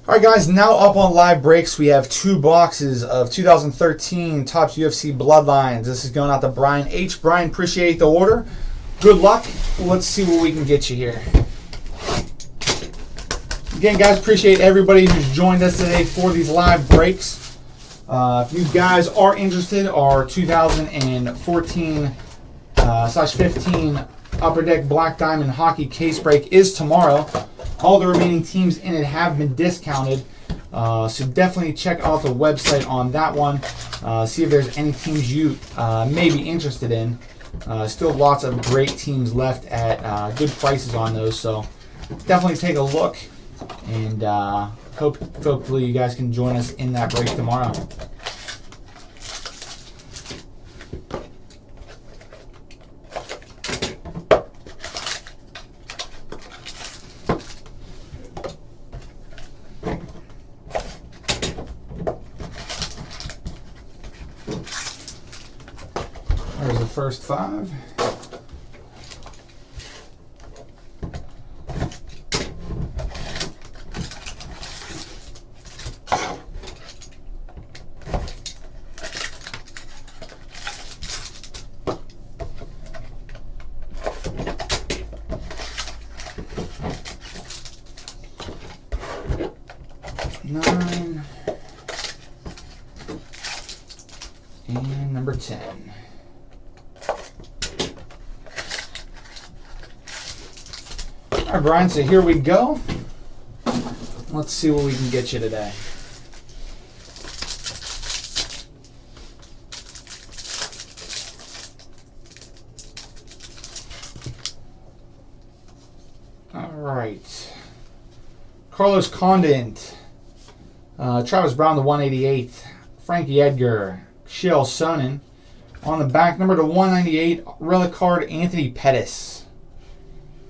All right, guys, now up on live breaks, we have 2 boxes of 2013 Topps UFC Bloodlines. This is going out to Brian H. Brian, appreciate the order. Good luck. Let's see what we can get you here. Again, guys, appreciate everybody who's joined us today for these live breaks. If you guys are interested, our 2014/15 Upper Deck Black Diamond Hockey case break is tomorrow. All the remaining teams in it have been discounted, so definitely check out the website on that one. See if there's any teams you may be interested in. Still lots of great teams left at good prices on those, so definitely take a look, and hopefully you guys can join us in that break tomorrow. There's the first 5. Nine. And number 10. All right, Brian, so here we go. Let's see what we can get you today. All right. Carlos Condit. Travis Brown, the 188. Frankie Edgar. Shale Sonnen. On the back, number to 198, relic card, Anthony Pettis.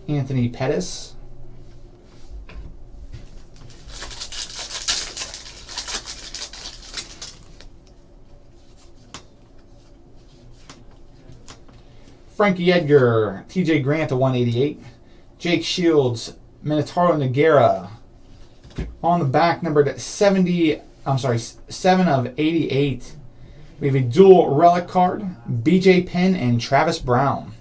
Anthony Pettis. Frankie Edgar, TJ Grant to 188. Jake Shields, Minotauro Nogueira. On the back, numbered 7 of 88. We have a dual relic card, BJ Penn and Travis Brown.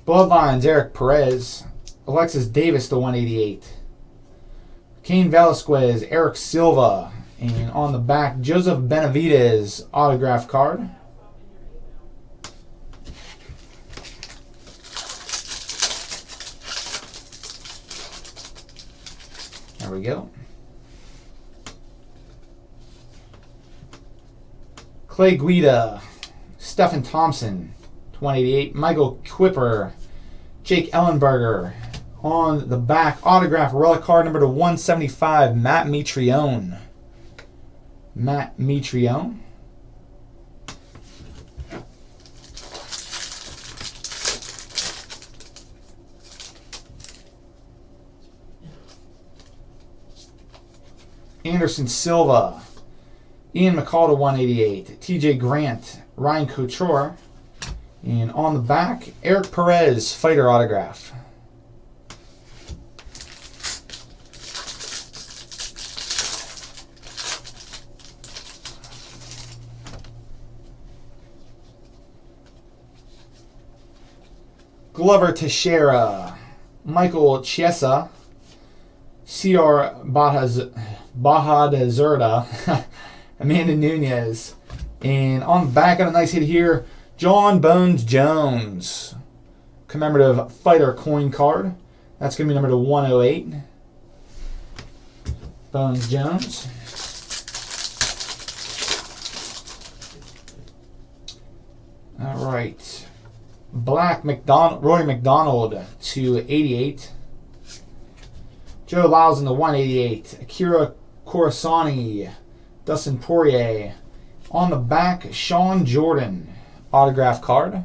Bloodlines, Eric Perez. Alexis Davis to 188. Cain Velasquez, Eric Silva. And on the back, Joseph Benavidez autograph card. There we go. Clay Guida, Stephen Thompson, 188. Michael Quipper, Jake Ellenberger. On the back, autograph relic card number to 175, Matt Mitrione. Matt Mitrione. Anderson Silva, Ian McCall to 188, TJ Grant, Ryan Couture. And on the back, Eric Perez, fighter autograph. Glover Teixeira, Michael Chiesa, C.R. Bahadazurda, Amanda Nunez. And on the back, got a nice hit here, John Bones Jones, commemorative fighter coin card. That's going to be number to 108. Bones Jones. All right. Black Roy McDonald to 88. Joe Lyles in the 188. Akira Coruscani, Dustin Poirier. On the back, Sean Jordan, autograph card.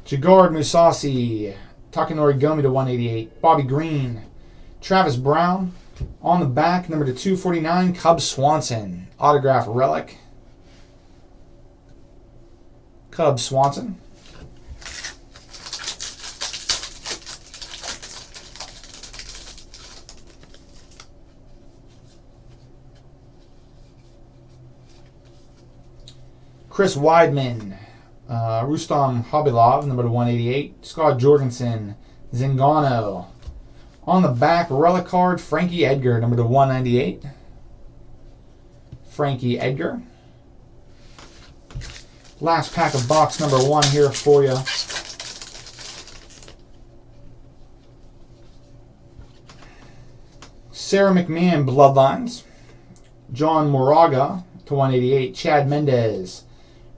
Jagard Musasi, Takanori Gomi to 188. Bobby Green, Travis Brown. On the back, number to 249, Cub Swanson. Autograph relic. Cub Swanson. Chris Weidman, Rustam Habilov, number to 188. Scott Jorgensen, Zingano. On the back, relic card, Frankie Edgar, number to 198. Frankie Edgar. Last pack of box number 1 here for you. Sarah McMahon, Bloodlines. John Moraga to 188. Chad Mendez.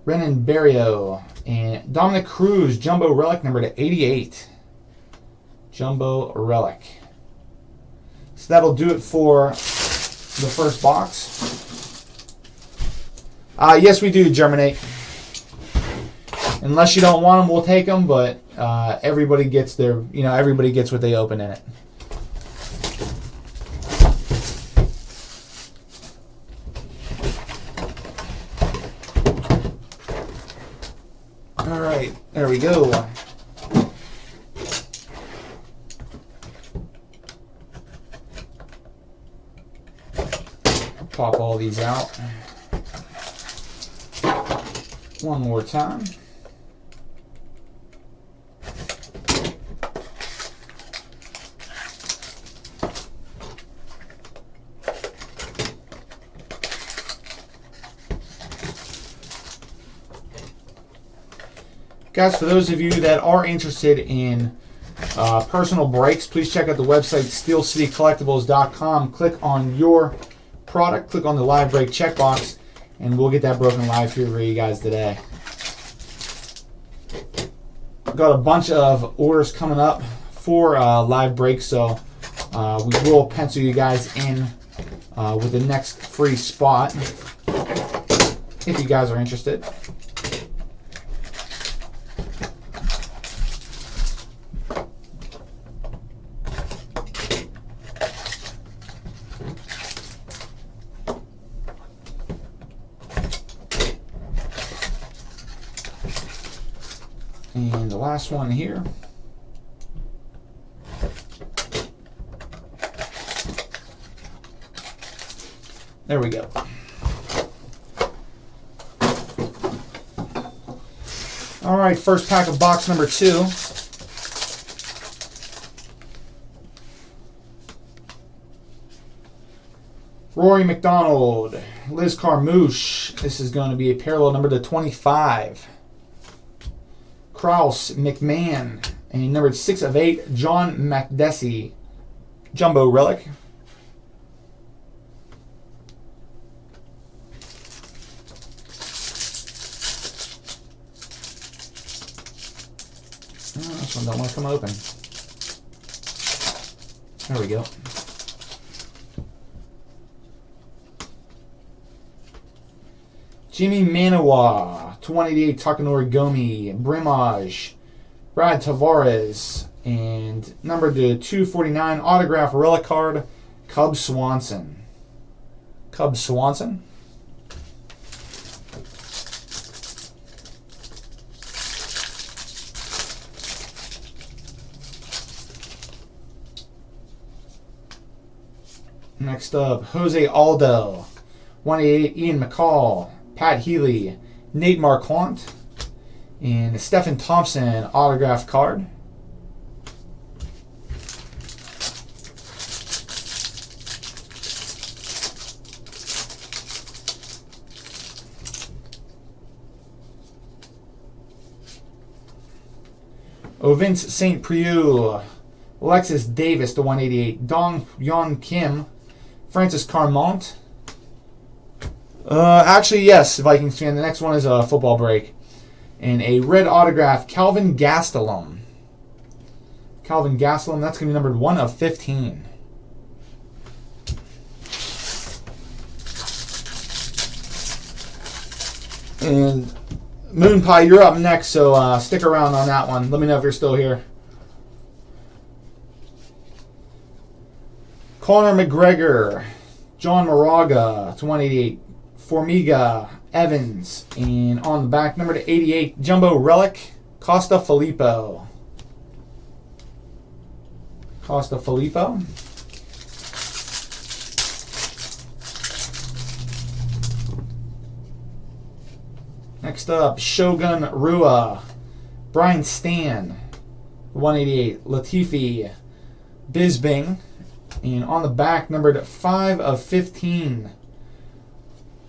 Renan Barrio. And Dominic Cruz, Jumbo Relic, number to 88. Jumbo Relic. So that'll do it for the first box. Yes, we do, Germinate. Unless you don't want them, we'll take them, but everybody gets their, everybody gets what they open in it. All right, there we go. Pop all these out one more time. Guys, for those of you that are interested in personal breaks, please check out the website steelcitycollectibles.com. Click on your product, click on the live break checkbox, and we'll get that broken live here for you guys today. Got a bunch of orders coming up for live breaks, so we will pencil you guys in with the next free spot if you guys are interested. And the last one here. There we go. All right, first pack of box number 2. Rory McDonald, Liz Carmouche. This is going to be a parallel number to 25. Kraus McMahon, and numbered 6 of 8, John Makdessi, Jumbo Relic. Oh, this one don't want to come open. There we go. Jimmy Manawa, 288 Takanori Gomi, Brimage, Brad Tavares, and number to 249 autograph relic card, Cub Swanson. Cub Swanson. Next up, Jose Aldo, 188 Ian McCall, Pat Healy, Nate Marquardt, and Stephen Thompson autographed card. Ovince St. Preux, Alexis Davis to 188, Dong Yon Kim, Francis Carmont. Actually, yes, Vikings fan. The next one is a football break. And a red autograph, Calvin Gastelum. Calvin Gastelum, that's going to be numbered 1 of 15. And Moon Pie, you're up next, so stick around on that one. Let me know if you're still here. Conor McGregor, John Moraga to 188, Formiga, Evans, and on the back, number to 88, Jumbo Relic, Costa Filippo. Costa Filippo. Next up, Shogun Rua, Bryan Stan, 188, Latifi, Bisbing, and on the back, numbered 5 of 15.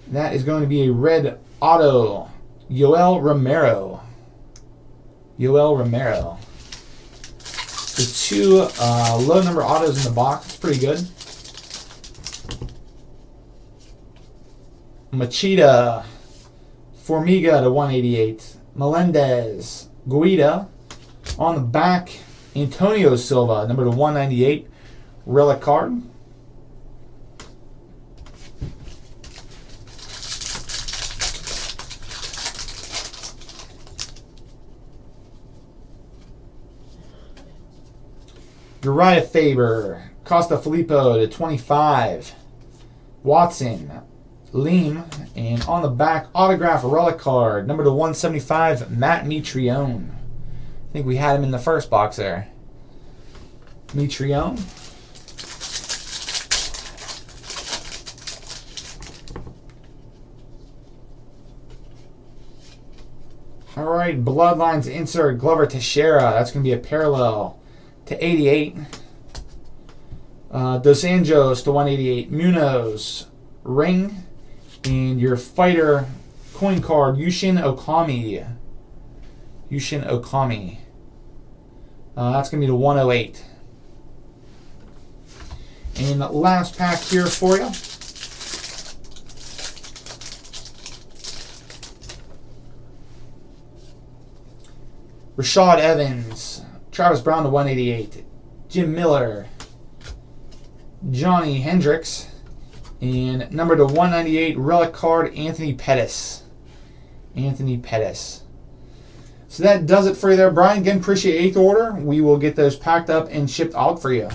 That is going to be a red auto, Yoel Romero. Yoel Romero. The 2 low number autos in the box. It's pretty good. Machida, Formiga to 188. Melendez, Guida. On the back, Antonio Silva, number to 198. Relic card. Uriah Faber, Costa Filippo to 25. Watson, Leem, and on the back, autograph relic card, number to 175, Matt Mitrione. I think we had him in the first box there. Mitrione. All right, Bloodlines insert Glover Teixeira. That's going to be a parallel to 88. Dos Anjos to 188. Munoz, Ring, and your fighter coin card, Yushin Okami. Yushin Okami. That's going to be to 108. And the last pack here for you. Rashad Evans, Travis Brown to 188, Jim Miller, Johnny Hendricks, and number to 198, relic card, Anthony Pettis. Anthony Pettis. So that does it for you there, Brian. Again, appreciate 8th order. We will get those packed up and shipped out for you.